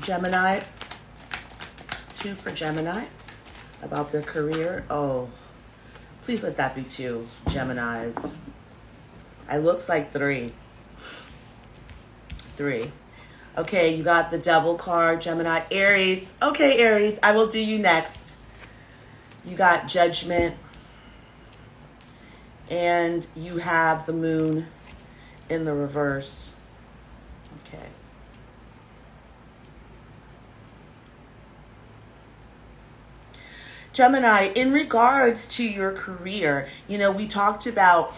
Gemini. 2 for Gemini about their career. Oh, please let that be 2 Geminis. It looks like 3. 3. Okay, you got the Devil card, Gemini. Aries. Okay, Aries, I will do you next. You got Judgment. And you have the Moon in the reverse. Okay. Gemini, in regards to your career, you know, we talked about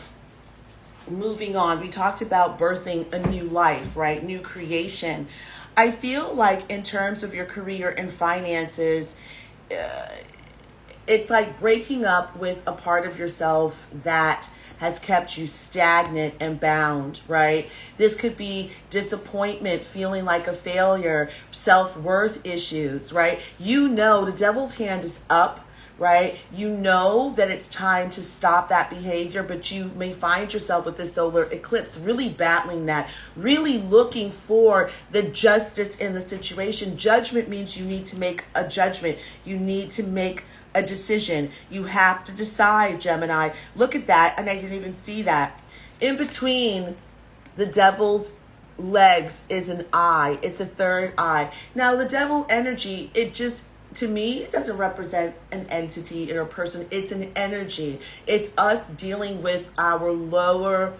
moving on. We talked about birthing a new life, right? New creation. I feel like in terms of your career and finances, it's like breaking up with a part of yourself that has kept you stagnant and bound, right? This could be disappointment, feeling like a failure, self-worth issues, right? You know the devil's hand is up, right? You know that it's time to stop that behavior, but you may find yourself with this solar eclipse really battling that, really looking for the justice in the situation. Judgment means you need to make a judgment. You need to make a decision. You have to decide, Gemini. Look at that, and I didn't even see that. In between the devil's legs is an eye. It's a third eye. Now, the devil energy, it just, to me, it doesn't represent an entity or a person. It's an energy. It's us dealing with our lower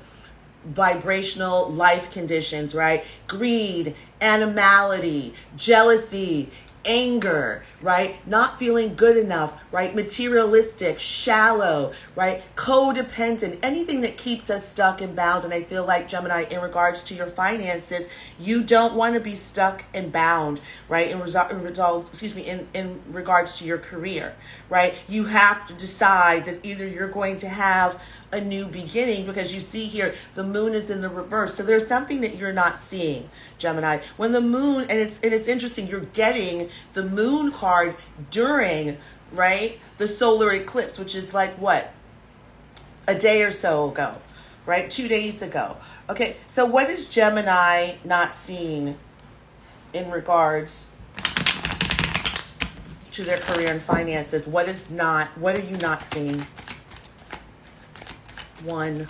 vibrational life conditions, right? Greed, animality, jealousy, anger, right? Not feeling good enough, right? Materialistic, shallow, right? Codependent, anything that keeps us stuck and bound. And I feel like, Gemini, in regards to your finances, you don't want to be stuck and bound, right? In regards to your career, right? You have to decide that either you're going to have a new beginning, because you see here the moon is in the reverse. So there's something that you're not seeing, Gemini. When the moon, and it's interesting, you're getting the moon card during, right, the solar eclipse, which is like what? A day or so ago, right? 2 days ago. Okay, so what is Gemini not seeing in regards to their career and finances? What are you not seeing? 1.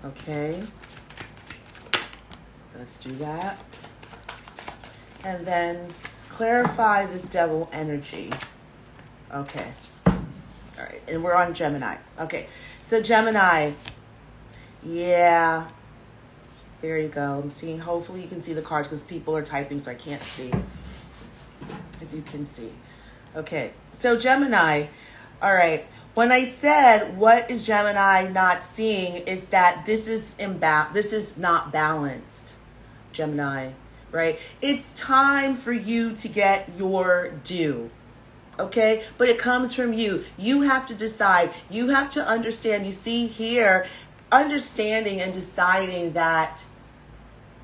Okay. Let's do that. And then clarify this devil energy. Okay. All right. And we're on Gemini. Okay. So Gemini. Yeah. There you go. I'm seeing, hopefully you can see the cards because people are typing, so I can't see. If you can see. Okay. So Gemini. All right. When I said, what is Gemini not seeing, is that this is not balanced, Gemini, right? It's time for you to get your due. Okay, but it comes from you. You have to decide. You have to understand. You see here, understanding and deciding that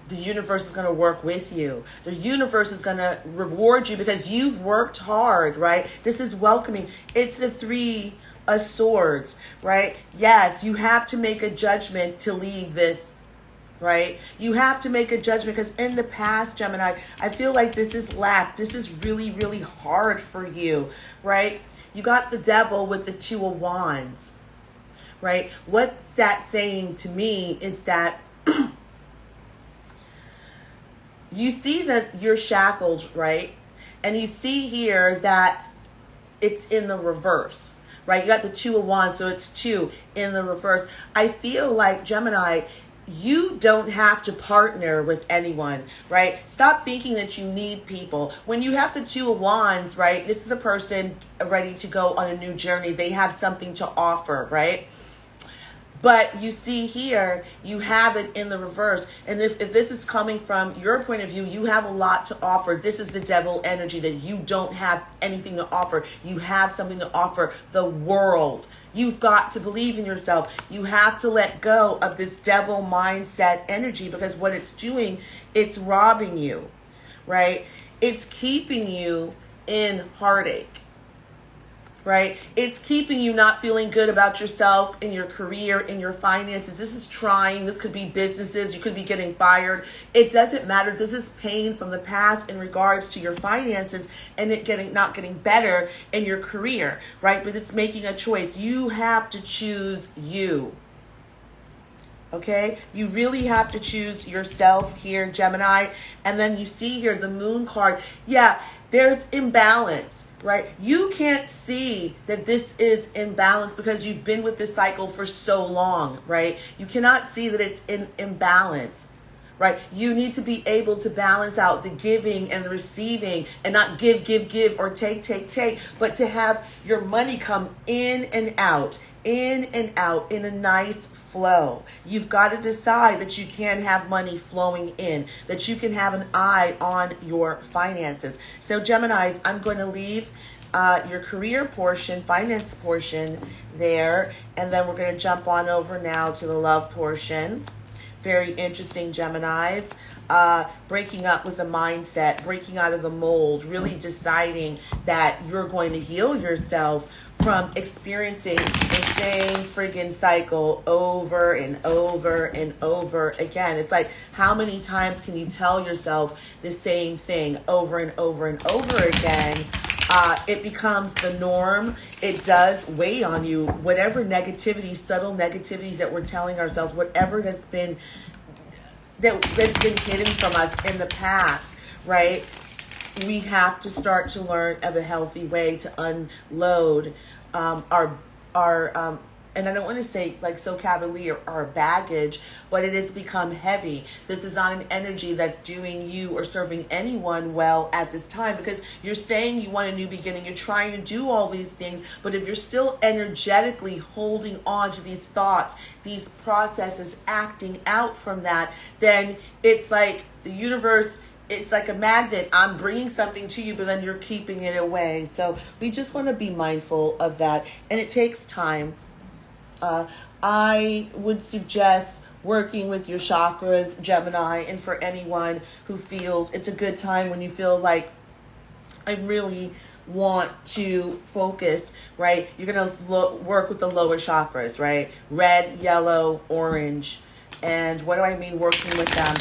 the universe is going to work with you. The universe is going to reward you because you've worked hard, right? This is welcoming. It's the 3 of Swords, right? Yes, you have to make a judgment to leave this, right? You have to make a judgment because in the past, Gemini, I feel like this is lack. This is really, really hard for you, right? You got the devil with the 2 of Wands, right? What's that saying to me is that you see that you're shackled, right? And you see here that it's in the reverse, right? You got the 2 of Wands, so it's 2 in the reverse. I feel like, Gemini, you don't have to partner with anyone, right? Stop thinking that you need people. When you have the 2 of Wands, right? This is a person ready to go on a new journey. They have something to offer, right? But you see here, you have it in the reverse. And if this is coming from your point of view, you have a lot to offer. This is the devil energy, that you don't have anything to offer. You have something to offer the world. You've got to believe in yourself. You have to let go of this devil mindset energy, because what it's doing, it's robbing you, right? It's keeping you in heartache. right? It's keeping you not feeling good about yourself, in your career, in your finances. This is trying. This could be businesses. You could be getting fired. It doesn't matter. This is pain from the past in regards to your finances and it not getting better in your career, right? But it's making a choice. You have to choose you. Okay, you really have to choose yourself here, Gemini. And then you see here the moon card. Yeah, there's imbalance, right? You can't see that this is imbalance because you've been with this cycle for so long, right? You cannot see that it's in imbalance, right? You need to be able to balance out the giving and the receiving and not give, or take, but to have your money come in and out in a nice flow. You've got to decide that you can have money flowing in, that you can have an eye on your finances. So Geminis, I'm going to leave your career portion, finance portion there, and then we're going to jump on over now to the love portion. Very interesting, Geminis. Breaking up with the mindset, breaking out of the mold, really deciding that you're going to heal yourself from experiencing the same friggin' cycle over and over and over again. It's like, how many times can you tell yourself the same thing over and over and over again? It becomes the norm. It does weigh on you. Whatever negativity, subtle negativities that we're telling ourselves, whatever that's been hidden from us in the past, right? We have to start to learn of a healthy way to unload our and I don't want to say like so cavalier, our baggage, but it has become heavy. This is not an energy that's doing you or serving anyone well at this time, because you're saying you want a new beginning. You're trying to do all these things, but if you're still energetically holding on to these thoughts, these processes, acting out from that, then it's like the universe, it's like a magnet. I'm bringing something to you, but then you're keeping it away. So we just want to be mindful of that. And it takes time. I would suggest working with your chakras, Gemini, and for anyone who feels it's a good time when you feel like I really want to focus, right? You're going to work with the lower chakras, right? Red, yellow, orange. And what do I mean working with them?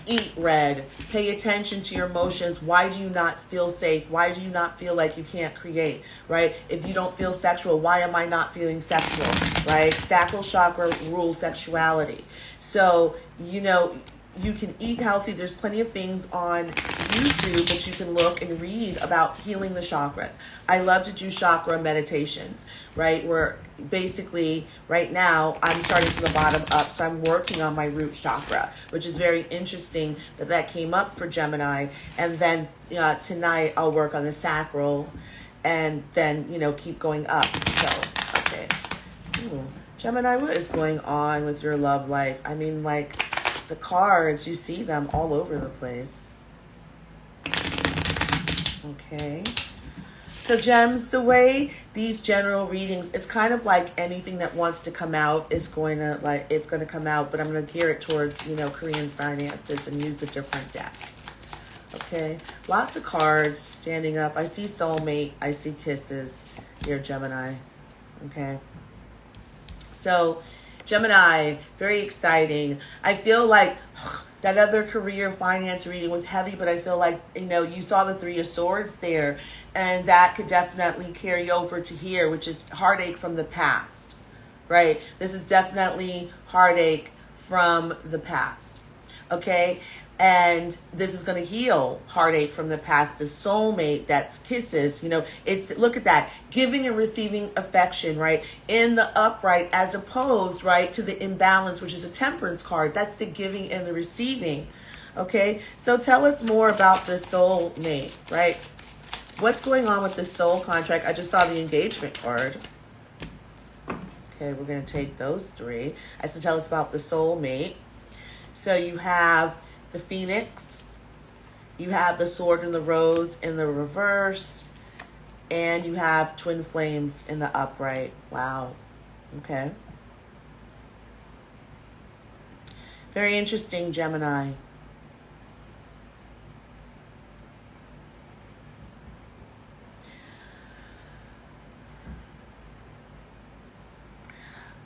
Eat red. Pay attention to your emotions. Why do you not feel safe? Why do you not feel like you can't create, right? If you don't feel sexual, why am I not feeling sexual, right? Sacral chakra rules sexuality. So, you know, you can eat healthy. There's plenty of things on YouTube that you can look and read about healing the chakras. I love to do chakra meditations, right? Where basically right now I'm starting from the bottom up. So I'm working on my root chakra, which is very interesting that came up for Gemini. And then tonight I'll work on the sacral and then, you know, keep going up. So, okay. Ooh. Gemini, what is going on with your love life? I mean, like, the cards, you see them all over the place. Okay. So gems, the way these general readings, it's kind of like anything that wants to come out is going to, like, it's going to come out, but I'm going to gear it towards, you know, Korean finances and use a different deck. Okay. Lots of cards standing up. I see soulmate. I see kisses here, Gemini. Okay. So Gemini, very exciting. I feel like that other career finance reading was heavy, but I feel like, you know, you saw the Three of Swords there, and that could definitely carry over to here, which is heartache from the past, right? This is definitely heartache from the past, okay? And this is going to heal heartache from the past. The soulmate, that's kisses, you know, it's, look at that, giving and receiving affection, right? In the upright, as opposed, right, to the imbalance, which is a temperance card. That's the giving and the receiving, okay? So tell us more about the soulmate, right? What's going on with the soul contract? I just saw the engagement card. Okay, we're going to take those three. I said tell us about the soulmate. So you have the Phoenix, you have the Sword and the Rose in the reverse, and you have Twin Flames in the upright. Wow. Okay. Very interesting, Gemini.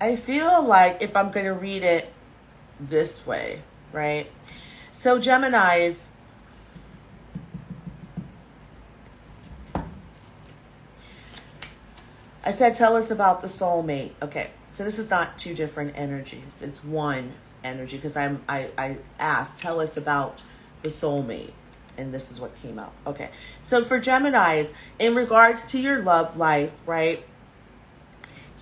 I feel like if I'm going to read it this way, right? So Geminis, I said, tell us about the soulmate. Okay, so this is not two different energies. It's one energy because I asked, tell us about the soulmate. And this is what came up. Okay, so for Geminis, in regards to your love life, right?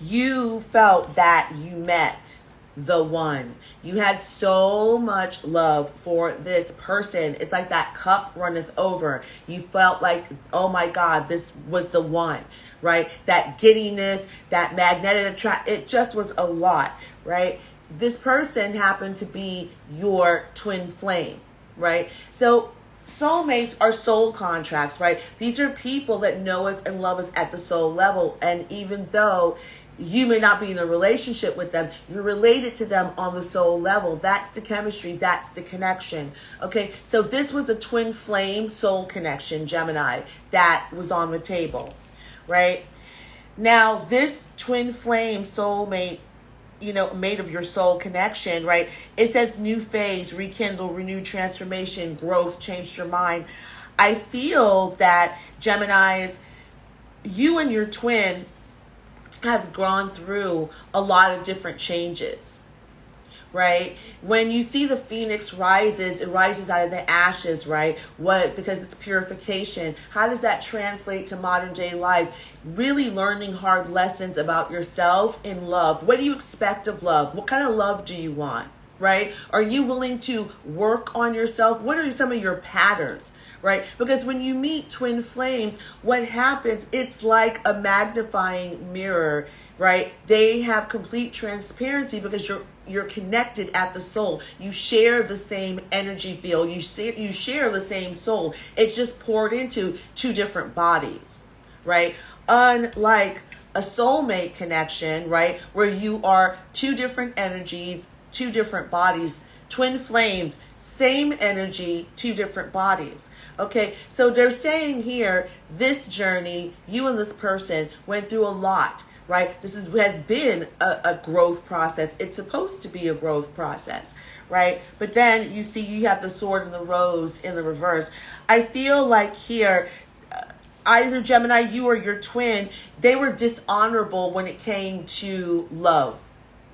You felt that you met the one. You had so much love for this person. It's like that cup runneth over. You felt like, oh my God, this was the one, right? That giddiness, that magnetic attract, it just was a lot, right? This person happened to be your twin flame, right? So soulmates are soul contracts, right? These are people that know us and love us at the soul level. And even though you may not be in a relationship with them, you're related to them on the soul level. That's the chemistry. That's the connection. Okay, so this was a twin flame soul connection, Gemini, that was on the table, right? Now, this twin flame soulmate, you know, made of your soul connection, right? It says new phase, rekindle, renew, transformation, growth, changed your mind. I feel that Geminis, you and your twin have gone through a lot of different changes, right? When you see the phoenix rises, it rises out of the ashes, right? What? Because it's purification. How does that translate to modern day life? Really learning hard lessons about yourself in love. What do you expect of love? What kind of love do you want, right? Are you willing to work on yourself? What are some of your patterns? Right? Because when you meet twin flames, what happens, it's like a magnifying mirror, right? They have complete transparency because you're connected at the soul. You share the same energy field. You share the same soul. It's just poured into two different bodies, right? Unlike a soulmate connection, right? Where you are two different energies, two different bodies, twin flames, same energy, two different bodies. Okay, so they're saying here, this journey, you and this person went through a lot, right? This has been a growth process. It's supposed to be a growth process, right? But then you see you have the sword and the rose in the reverse. I feel like here, either Gemini, you or your twin, they were dishonorable when it came to love.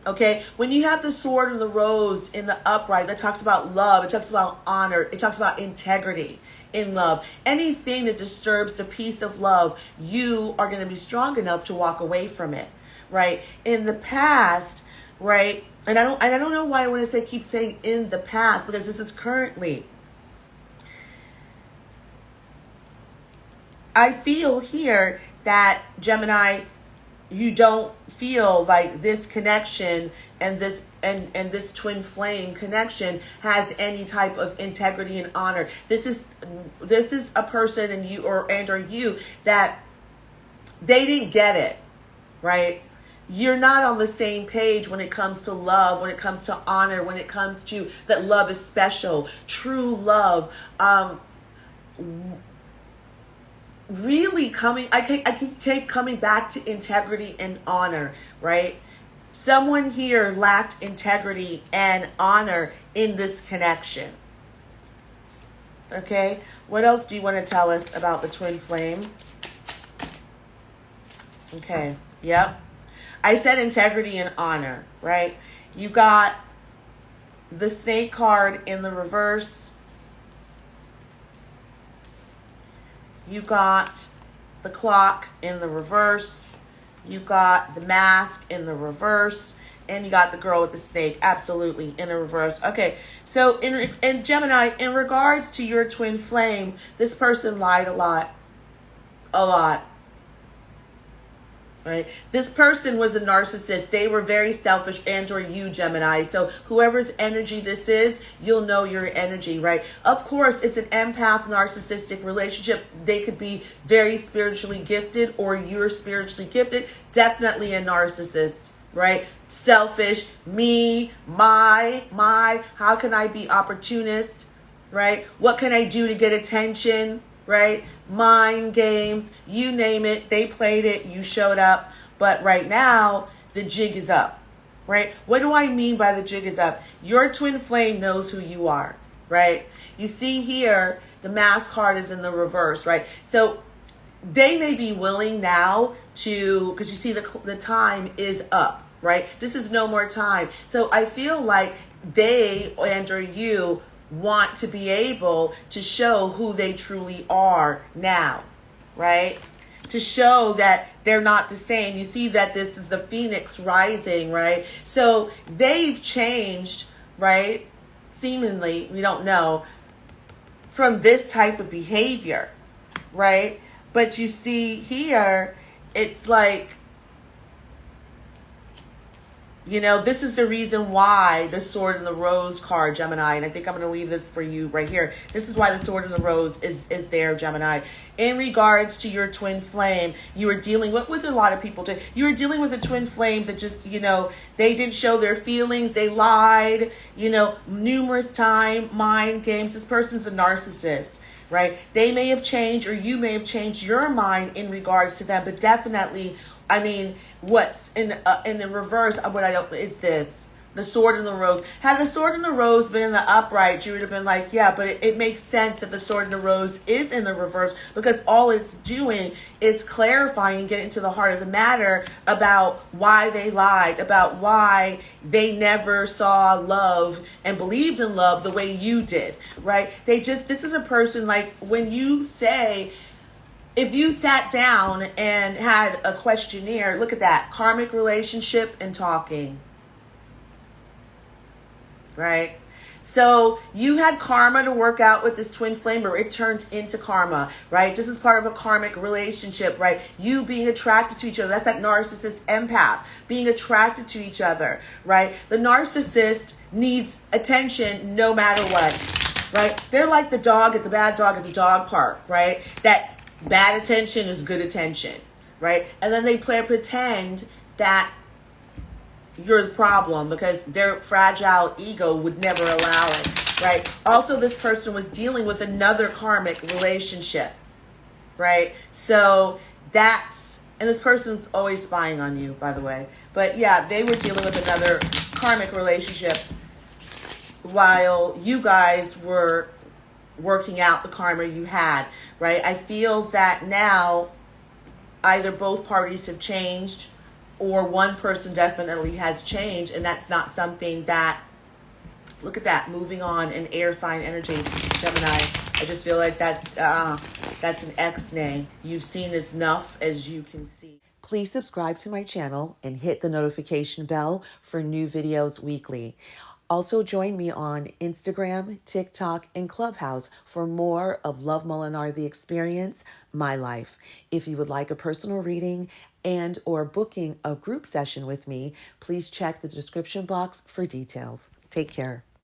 Okay, when you have the sword and the rose in the upright, that talks about love, it talks about honor, it talks about integrity in love. Anything that disturbs the peace of love, you are going to be strong enough to walk away from it, right? In the past, right? And I don't know why I want to keep saying in the past, because this is currently. I feel here that Gemini, you don't feel like this connection and this this twin flame connection has any type of integrity and honor. This is a person and you that they didn't get it, right? You're not on the same page when it comes to love, when it comes to honor, when it comes to that love is special, true love. Really coming, I keep coming back to integrity and honor, right? Someone here lacked integrity and honor in this connection. Okay, what else do you want to tell us about the twin flame? Okay, yep. I said integrity and honor, right? You got the snake card in the reverse. You got the clock in the reverse. You got the mask in the reverse. And you got the girl with the snake, absolutely, in the reverse. Okay, so in Gemini, in regards to your twin flame, this person lied a lot. A lot. Right? This person was a narcissist. They were very selfish, and or you, Gemini. So whoever's energy this is, you'll know your energy, right? Of course, it's an empath narcissistic relationship. They could be very spiritually gifted, or you're spiritually gifted. Definitely a narcissist, right? Selfish, me, my, how can I be opportunist, right? What can I do to get attention, right? Mind games, you name it, they played it, you showed up. But right now, the jig is up, right? What do I mean by the jig is up? Your twin flame knows who you are, right? You see here, the Mask card is in the reverse, right? So they may be willing now to, because you see the time is up, right? This is no more time. So I feel like they and or you want to be able to show who they truly are now, right? To show that they're not the same. You see that this is the phoenix rising, right? So they've changed, right? Seemingly, we don't know, from this type of behavior, right? But you see here, it's like, you know, this is the reason why the Sword and the Rose card, Gemini, and I think I'm going to leave this for you right here. This is why the Sword and the Rose is there, Gemini. In regards to your twin flame, you are dealing with a lot of people. You are dealing with a twin flame that just, you know, they didn't show their feelings. They lied, you know, numerous times, mind games. This person's a narcissist. Right? They may have changed, or you may have changed your mind in regards to them, but definitely, I mean, what's in the reverse of what I don't is this. The Sword and the Rose. Had the Sword and the Rose been in the upright, you would have been like, yeah, but it makes sense that the Sword and the Rose is in the reverse, because all it's doing is clarifying and getting to the heart of the matter about why they lied, about why they never saw love and believed in love the way you did, right? This is a person, like, when you say, if you sat down and had a questionnaire, look at that, karmic relationship and talking. Right? So you had karma to work out with this twin flame, or it turns into karma, right? This is part of a karmic relationship, right? You being attracted to each other. That's that narcissist empath, being attracted to each other, right? The narcissist needs attention no matter what, right? They're like the bad dog at the dog park, right? That bad attention is good attention, right? And then they pretend that you're the problem, because their fragile ego would never allow it, right? Also, this person was dealing with another karmic relationship, right? So and this person's always spying on you, by the way. But yeah, they were dealing with another karmic relationship while you guys were working out the karma you had, right? I feel that now either both parties have changed, or one person definitely has changed, and that's not something that, look at that, moving on in air sign energy, Gemini. I just feel like that's an X-nay. You've seen enough, as you can see. Please subscribe to my channel and hit the notification bell for new videos weekly. Also join me on Instagram, TikTok, and Clubhouse for more of Love Molinar, The Experience, My Life. If you would like a personal reading and or booking a group session with me, please check the description box for details. Take care.